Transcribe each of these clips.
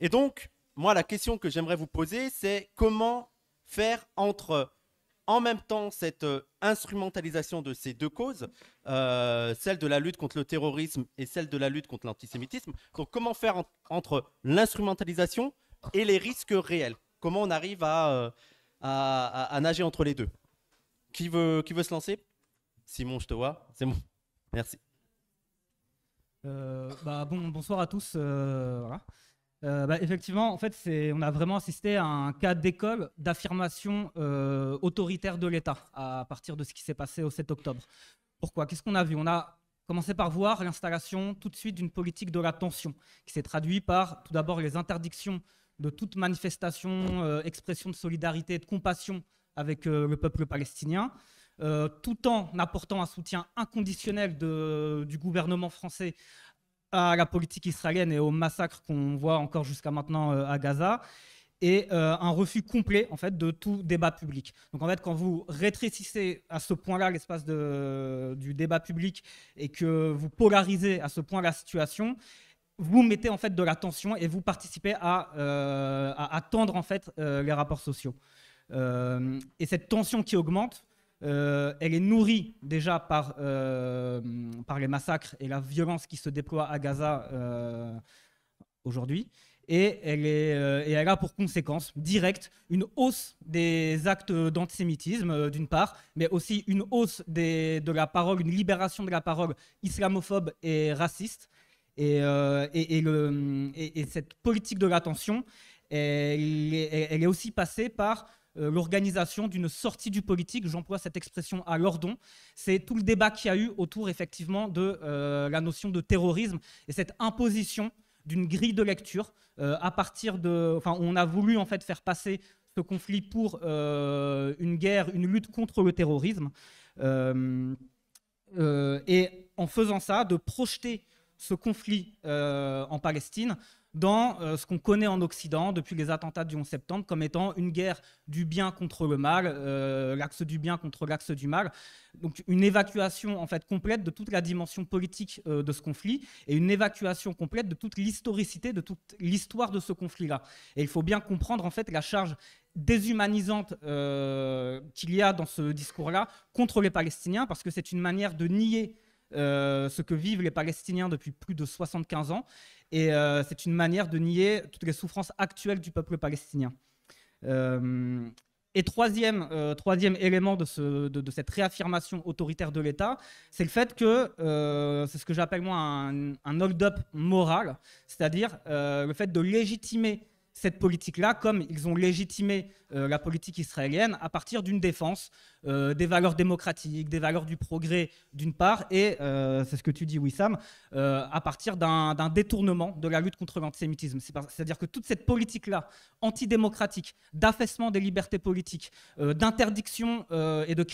Et donc, moi, la question que j'aimerais vous poser, c'est comment faire entre, en même temps, cette instrumentalisation de ces deux causes, celle de la lutte contre le terrorisme et celle de la lutte contre l'antisémitisme. Donc, comment faire entre l'instrumentalisation et les risques réels? Comment on arrive à nager entre les deux? Qui veut se lancer? Simon, je te vois. C'est bon. Merci. Bonsoir à tous. Voilà. Effectivement, en fait, on a vraiment assisté à un cas d'école d'affirmation autoritaire de l'État à partir de ce qui s'est passé au 7 octobre. Pourquoi? Qu'est-ce qu'on a vu? On a commencé par voir l'installation tout de suite d'une politique de la tension qui s'est traduite par tout d'abord les interdictions de toute manifestation, expression de solidarité et de compassion avec le peuple palestinien, tout en apportant un soutien inconditionnel du gouvernement français à la politique israélienne et au massacre qu'on voit encore jusqu'à maintenant à Gaza, et un refus complet en fait de tout débat public. Donc en fait, quand vous rétrécissez à ce point-là l'espace du débat public et que vous polarisez à ce point la situation, vous mettez en fait de la tension et vous participez à tendre en fait les rapports sociaux. Et cette tension qui augmente, elle est nourrie déjà par les massacres et la violence qui se déploie à Gaza aujourd'hui. Et elle a pour conséquence directe une hausse des actes d'antisémitisme, d'une part, mais aussi une hausse de la parole, une libération de la parole islamophobe et raciste. Et cette politique de l'attention, elle est aussi passée par l'organisation d'une sortie du politique, j'emploie cette expression à l'ordon. C'est tout le débat qu'il y a eu autour effectivement de la notion de terrorisme et cette imposition d'une grille de lecture à partir on a voulu en fait faire passer ce conflit pour une guerre, une lutte contre le terrorisme, et en faisant ça, de projeter ce conflit en Palestine dans ce qu'on connaît en Occident depuis les attentats du 11 septembre comme étant une guerre du bien contre le mal, l'axe du bien contre l'axe du mal. Donc une évacuation en fait complète de toute la dimension politique de ce conflit et une évacuation complète de toute l'historicité, de toute l'histoire de ce conflit-là. Et il faut bien comprendre en fait la charge déshumanisante qu'il y a dans ce discours-là contre les Palestiniens, parce que c'est une manière de nier ce que vivent les Palestiniens depuis plus de 75 ans, et c'est une manière de nier toutes les souffrances actuelles du peuple palestinien. Et troisième élément de cette réaffirmation autoritaire de l'État, c'est le fait que c'est ce que j'appelle moi un hold-up moral, c'est-à-dire le fait de légitimer cette politique-là, comme ils ont légitimé la politique israélienne à partir d'une défense des valeurs démocratiques, des valeurs du progrès d'une part, et c'est ce que tu dis Wissam, à partir d'un détournement de la lutte contre l'antisémitisme. C'est-à-dire que toute cette politique-là, antidémocratique, d'affaissement des libertés politiques, d'interdiction et de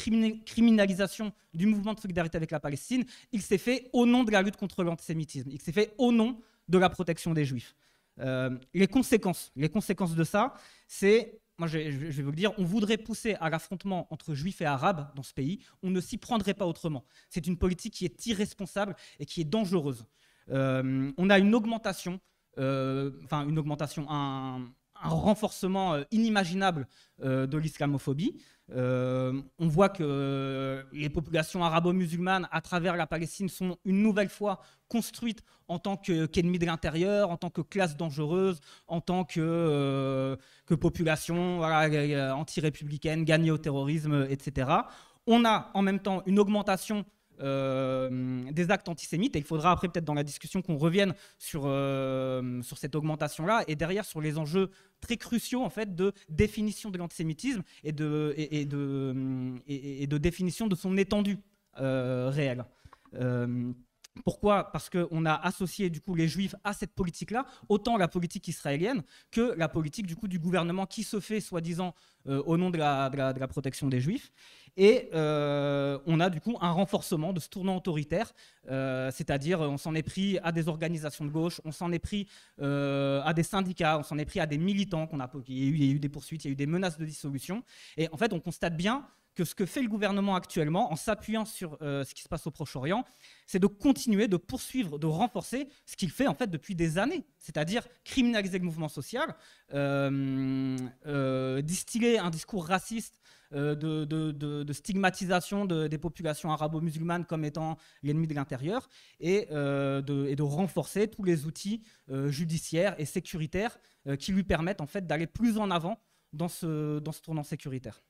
criminalisation du mouvement de solidarité avec la Palestine, il s'est fait au nom de la lutte contre l'antisémitisme, il s'est fait au nom de la protection des Juifs. Les conséquences de ça, c'est, moi je vais vous le dire, on voudrait pousser à l'affrontement entre juifs et arabes dans ce pays, on ne s'y prendrait pas autrement. C'est une politique qui est irresponsable et qui est dangereuse. On a une augmentation, un renforcement inimaginable de l'islamophobie. On voit que les populations arabo-musulmanes à travers la Palestine sont une nouvelle fois construites en tant qu'ennemis de l'intérieur, en tant que classe dangereuse, en tant que population anti-républicaine, gagnée au terrorisme, etc. On a en même temps une augmentation des actes antisémites, et il faudra après peut-être dans la discussion qu'on revienne sur cette augmentation-là, et derrière sur les enjeux très cruciaux en fait de définition de l'antisémitisme et de définition de son étendue réelle. Pourquoi? Parce qu'on a associé du coup les Juifs à cette politique-là, autant la politique israélienne que la politique du coup du gouvernement qui se fait soi-disant au nom de la protection des Juifs. Et on a du coup un renforcement de ce tournant autoritaire, c'est-à-dire on s'en est pris à des organisations de gauche, on s'en est pris à des syndicats, on s'en est pris à des militants, il y a eu des poursuites, il y a eu des menaces de dissolution. Et en fait, on constate bien que ce que fait le gouvernement actuellement, en s'appuyant sur ce qui se passe au Proche-Orient, c'est de continuer, de poursuivre, de renforcer ce qu'il fait en fait depuis des années, c'est-à-dire criminaliser le mouvement social, distiller un discours raciste, de stigmatisation des populations arabo-musulmanes comme étant l'ennemi de l'intérieur, et de renforcer tous les outils judiciaires et sécuritaires qui lui permettent en fait d'aller plus en avant dans ce tournant sécuritaire.